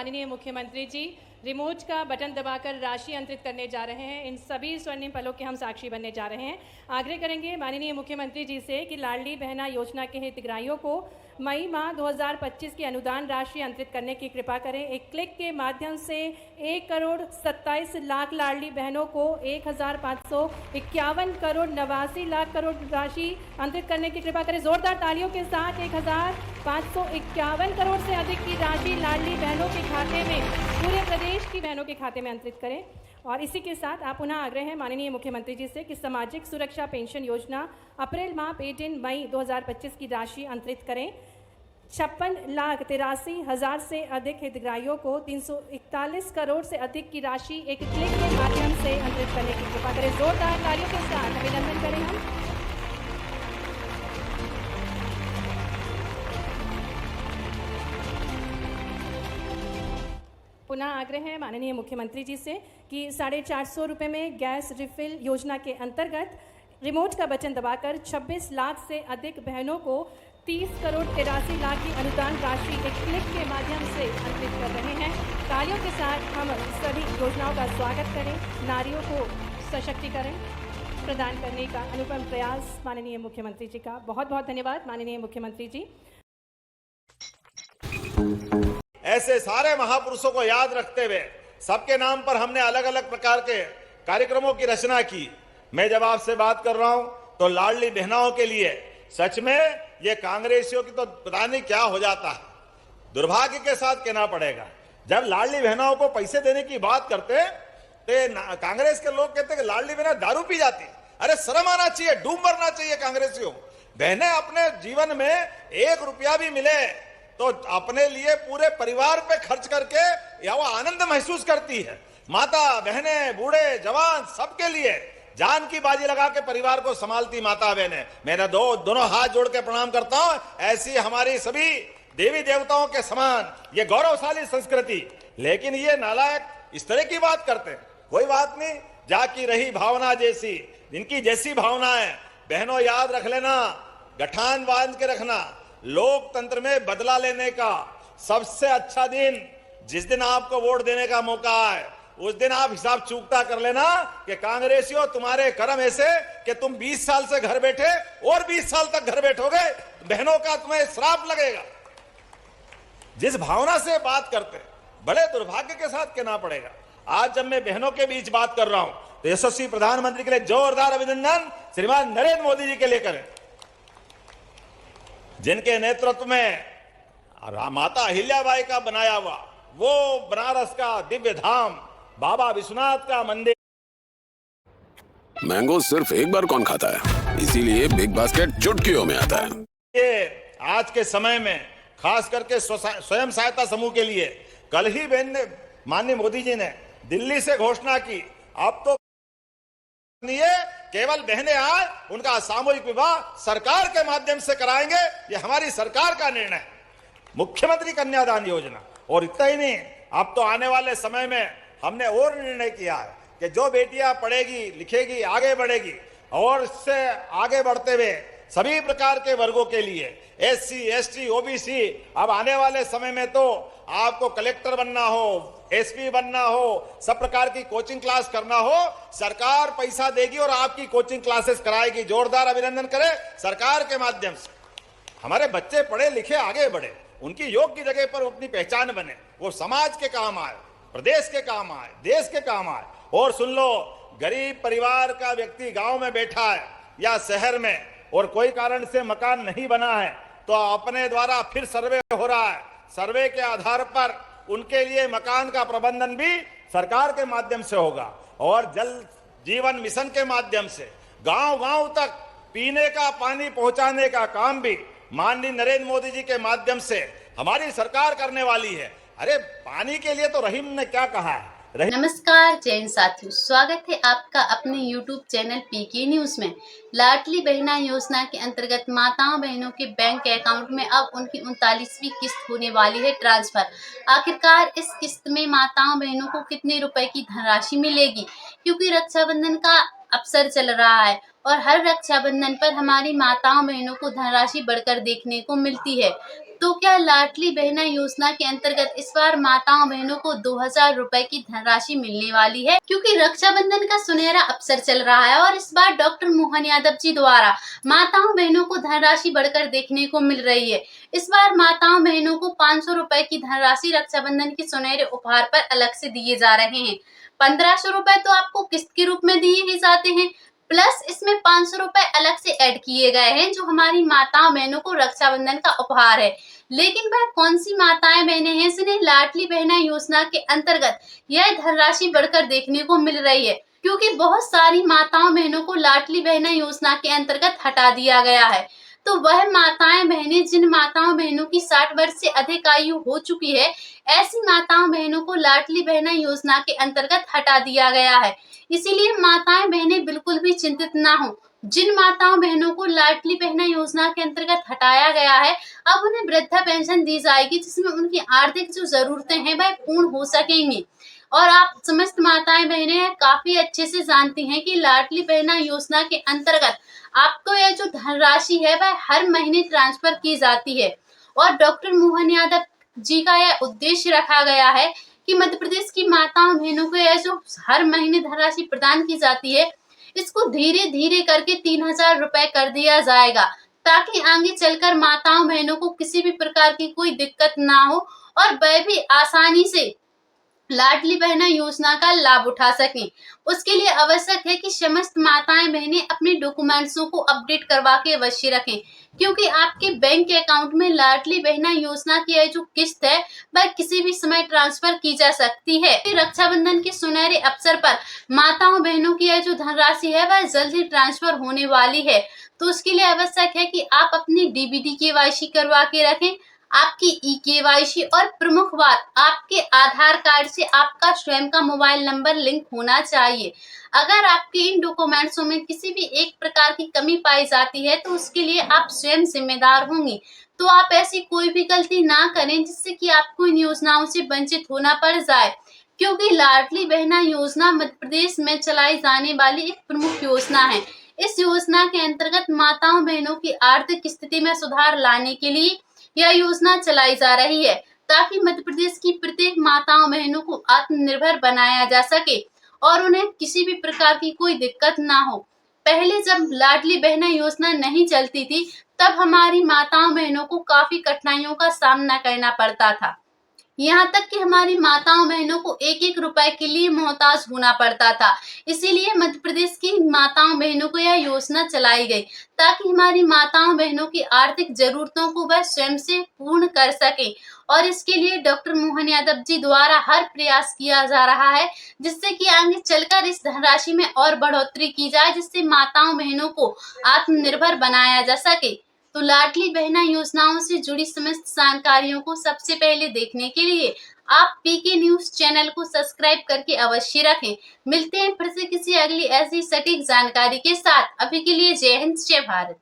माननीय मुख्यमंत्री जी रिमोट का बटन दबाकर राशि अंतरित करने जा रहे हैं। इन सभी स्वर्णिम पलों के हम साक्षी बनने जा रहे हैं। आग्रह करेंगे माननीय मुख्यमंत्री जी से कि लाडली बहना योजना के हितग्राहियों को मई माह 2025 की अनुदान राशि अंतरित करने की कृपा करें। एक क्लिक के माध्यम से 1,27,00,000 लाडली बहनों को 1,551 करोड़ 89 लाख करोड़ राशि अंतरित करने की कृपा करें। जोरदार तालियों के साथ 1,551 करोड़ से अधिक की राशि लाडली बहनों के खाते में, पूरे प्रदेश की बहनों के खाते में अंतरित करें। और इसी के साथ आप पुनः आग्रह है माननीय मुख्यमंत्री जी से कि सामाजिक सुरक्षा पेंशन योजना अप्रैल माह पेड इन मई 2025 की राशि अंतरित करें। 56,83,000 से अधिक हितग्राहियों को 341 करोड़ से अधिक की राशि एक क्लिक के माध्यम से अंतरित करने की कृपा करें। जोरदार तालियों के साथ अभिनंदन करें हम। पुनः आग्रह है माननीय मुख्यमंत्री जी से कि 450 रुपये में गैस रिफिल योजना के अंतर्गत रिमोट का बटन दबाकर 26 लाख से अधिक बहनों को 30 करोड़ 83 लाख की अनुदान राशि एक क्लिक के माध्यम से अंतरित कर रहे हैं। तालियों के साथ हम सभी योजनाओं का स्वागत करें। नारियों को सशक्तिकरण प्रदान करने का अनुपम प्रयास माननीय मुख्यमंत्री जी का। बहुत बहुत धन्यवाद माननीय मुख्यमंत्री जी। ऐसे सारे महापुरुषों को याद रखते हुए सबके नाम पर हमने अलग अलग प्रकार के कार्यक्रमों की रचना की। मैं जब आपसे बात कर रहा हूं तो लाडली बहनाओं के लिए सच में ये कांग्रेसियों की तो पता नहीं क्या हो जाता है। दुर्भाग्य के साथ कहना पड़ेगा, जब लाडली बहनाओं को पैसे देने की बात करते तो कांग्रेस के लोग कहते कि लाडली बहना दारू पी जाती। अरे शर्म आना चाहिए, डूब मरना चाहिए कांग्रेसियों। बहनें अपने जीवन में 1 रुपया भी मिले तो अपने लिए पूरे परिवार पे खर्च करके या वो आनंद महसूस करती है। माता बहनें बूढ़े जवान सबके लिए जान की बाजी लगा के परिवार को संभालती माता बहनें। मैंने दोनों हाथ जोड़ के प्रणाम करता हूं। ऐसी हमारी सभी देवी देवताओं के समान ये गौरवशाली संस्कृति। लेकिन ये नालायक इस तरह की बात करते हैं। कोई बात नहीं, जाकी रही भावना जैसी, इनकी जैसी भावना है। बहनों याद रख लेना, गठान बांध के रखना, लोकतंत्र में बदला लेने का सबसे अच्छा दिन जिस दिन आपको वोट देने का मौका है, उस दिन आप हिसाब चूकता कर लेना कि कांग्रेसियों तुम्हारे कर्म ऐसे कि तुम 20 साल से घर बैठे और 20 साल तक घर बैठोगे, बहनों का तुम्हें श्राप लगेगा। जिस भावना से बात करते बड़े दुर्भाग्य के साथ कहना पड़ेगा। आज जब मैं बहनों के बीच बात कर रहा हूं तो यशस्वी प्रधानमंत्री के लिए जोरदार अभिनंदन श्रीमान नरेंद्र मोदी जी के लिए करें, जिनके नेतृत्व में माता अहिल्याबाई का बनाया हुआ वो बनारस का दिव्य धाम बाबा विश्वनाथ का मंदिर। मैंगो सिर्फ एक बार कौन खाता है, इसीलिए बिग बास्केट चुटकियों में आता है। ये आज के समय में खास करके स्वयं सहायता समूह के लिए कल ही माननीय मोदी जी ने दिल्ली से घोषणा की, अब तो केवल बहनें आए उनका सामूहिक विवाह सरकार के माध्यम से कराएंगे। ये हमारी सरकार का निर्णय है, मुख्यमंत्री कन्यादान योजना। और इतना ही नहीं, अब तो आने वाले समय में हमने और निर्णय किया है कि जो बेटियां पढ़ेगी लिखेगी आगे बढ़ेगी और इससे आगे बढ़ते हुए सभी प्रकार के वर्गों के लिए SC, ST, OBC, अब आने वाले समय में तो आपको कलेक्टर बनना हो, SP बनना हो, सब प्रकार की कोचिंग क्लास करना हो, सरकार पैसा देगी और आपकी कोचिंग क्लासेस कराएगी। जोरदार अभिनंदन करें सरकार के माध्यम से। हमारे बच्चे पढ़े लिखे आगे बढ़े, उनकी योग की जगह पर अपनी पहचान बने, वो समाज के काम आए, प्रदेश के काम आए, देश के काम आए। और सुन लो, गरीब परिवार का व्यक्ति गांव में बैठा है या शहर में और कोई कारण से मकान नहीं बना है तो अपने द्वारा फिर सर्वे हो रहा है। सर्वे के आधार पर उनके लिए मकान का प्रबंधन भी सरकार के माध्यम से होगा और जल जीवन मिशन के माध्यम से गांव-गांव तक पीने का पानी पहुंचाने का काम भी माननीय नरेंद्र मोदी जी के माध्यम से हमारी सरकार करने वाली है। अरे पानी के लिए तो रहीम ने क्या कहा है। नमस्कार जैन साथियों, स्वागत है आपका अपने YouTube चैनल PK न्यूज में। लाडली बहना योजना के अंतर्गत माताओं बहनों के बैंक अकाउंट में अब उनकी 39वीं किस्त होने वाली है ट्रांसफर। आखिरकार इस किस्त में माताओं बहनों को कितने रुपए की धनराशि मिलेगी, क्योंकि रक्षाबंधन का अवसर चल रहा है और हर रक्षाबंधन पर हमारी माताओं बहनों को धनराशि बढ़कर देखने को मिलती है। तो क्या लाडली बहना योजना के अंतर्गत इस बार माताओं बहनों को 2000 रुपए की धनराशि मिलने वाली है? क्योंकि रक्षाबंधन का सुनहरा अवसर चल रहा है और इस बार डॉक्टर मोहन यादव जी द्वारा माताओं बहनों को धनराशि बढ़कर देखने को मिल रही है। इस बार माताओं बहनों को 500 रुपए की धनराशि रक्षाबंधन के सुनहरे उपहार पर अलग से दिए जा रहे हैं। 1500 रुपए तो आपको किस्त के रूप में दिए ही जाते हैं, प्लस इसमें 500 रुपए अलग से ऐड किए गए हैं जो हमारी माताओं बहनों को रक्षाबंधन का उपहार है। लेकिन वह कौन सी माताएं बहनें हैं जिन्हें लाडली बहना योजना के अंतर्गत यह धनराशि बढ़कर देखने को मिल रही है? क्योंकि बहुत सारी माताओं बहनों को लाडली बहना योजना के अंतर्गत हटा दिया गया है। तो वह माताएं बहनें जिन माताओं बहनों की 60 वर्ष से अधिक आयु हो चुकी है, ऐसी माताओं बहनों को लाडली बहना योजना के अंतर्गत हटा दिया गया है। इसीलिए माताएं बहनें बिल्कुल भी चिंतित ना हो। जिन माताओं बहनों को लाडली बहना योजना के अंतर्गत हटाया गया है, अब उन्हें वृद्धा पेंशन दी जाएगी जिसमें उनकी आर्थिक जो जरूरतें हैं वह पूर्ण हो सकेंगी। और आप समस्त माताएं बहनें काफी अच्छे से जानती हैं कि लाडली बहना योजना के अंतर्गत आपको यह जो धनराशि है वह हर महीने ट्रांसफर की जाती है। और डॉक्टर मोहन यादव जी का यह उद्देश्य रखा गया है कि मध्य प्रदेश की माताओं बहनों को यह जो हर महीने धनराशि प्रदान की जाती है, इसको धीरे धीरे करके 3000 रुपए कर दिया जाएगा, ताकि आगे चलकर माताओं बहनों को किसी भी प्रकार की कोई दिक्कत ना हो और वह भी आसानी से लाडली बहना योजना का लाभ उठा सकें। उसके लिए आवश्यक है कि समस्त माताएं बहनें अपने डॉक्यूमेंट्सों को अपडेट करवा के अवश्य रखें, क्योंकि आपके बैंक अकाउंट में लाडली बहना योजना की यह जो किस्त है वह किसी भी समय ट्रांसफर की जा सकती है। रक्षाबंधन के सुनहरे अवसर पर माताओं बहनों की यह जो धनराशि है वह जल्द ही ट्रांसफर होने वाली है। तो उसके लिए आवश्यक है कि आप अपनी डीबीटी केवाईसी करवा के रखें। आपकी ई-केवाईसी और प्रमुख बात, आपके आधार कार्ड से आपका स्वयं का मोबाइल नंबर लिंक होना चाहिए। अगर आपके इन डॉक्यूमेंट्सों में किसी भी एक प्रकार की कमी पाई जाती है तो उसके लिए आप स्वयं जिम्मेदार होंगी। तो आप ऐसी कोई भी गलती ना करें जिससे कि आपको इन योजनाओं से वंचित होना पड़ जाए, क्योंकि लाडली बहना योजना मध्य प्रदेश में चलाई जाने वाली एक प्रमुख योजना है। इस योजना के अंतर्गत माताओं बहनों की आर्थिक स्थिति में सुधार लाने के लिए यह योजना चलाई जा रही है, ताकि मध्य प्रदेश की प्रत्येक माताओं बहनों को आत्मनिर्भर बनाया जा सके और उन्हें किसी भी प्रकार की कोई दिक्कत ना हो। पहले जब लाडली बहना योजना नहीं चलती थी तब हमारी माताओं बहनों को काफी कठिनाइयों का सामना करना पड़ता था। यहाँ तक कि हमारी माताओं बहनों को एक एक रुपए के लिए मोहताज होना पड़ता था। इसीलिए मध्य प्रदेश की माताओं बहनों को यह योजना चलाई गई, ताकि हमारी माताओं बहनों की आर्थिक जरूरतों को वह स्वयं से पूर्ण कर सके। और इसके लिए डॉक्टर मोहन यादव जी द्वारा हर प्रयास किया जा रहा है, जिससे कि आगे चलकर इस धनराशि में और बढ़ोतरी की जाए, जिससे माताओं बहनों को आत्मनिर्भर बनाया जा सके। तो लाडली बहना योजनाओं से जुड़ी समस्त जानकारियों को सबसे पहले देखने के लिए आप पीके न्यूज चैनल को सब्सक्राइब करके अवश्य रखें। मिलते हैं फिर से किसी अगली ऐसी सटीक जानकारी के साथ। अभी के लिए जय हिंद, जय भारत।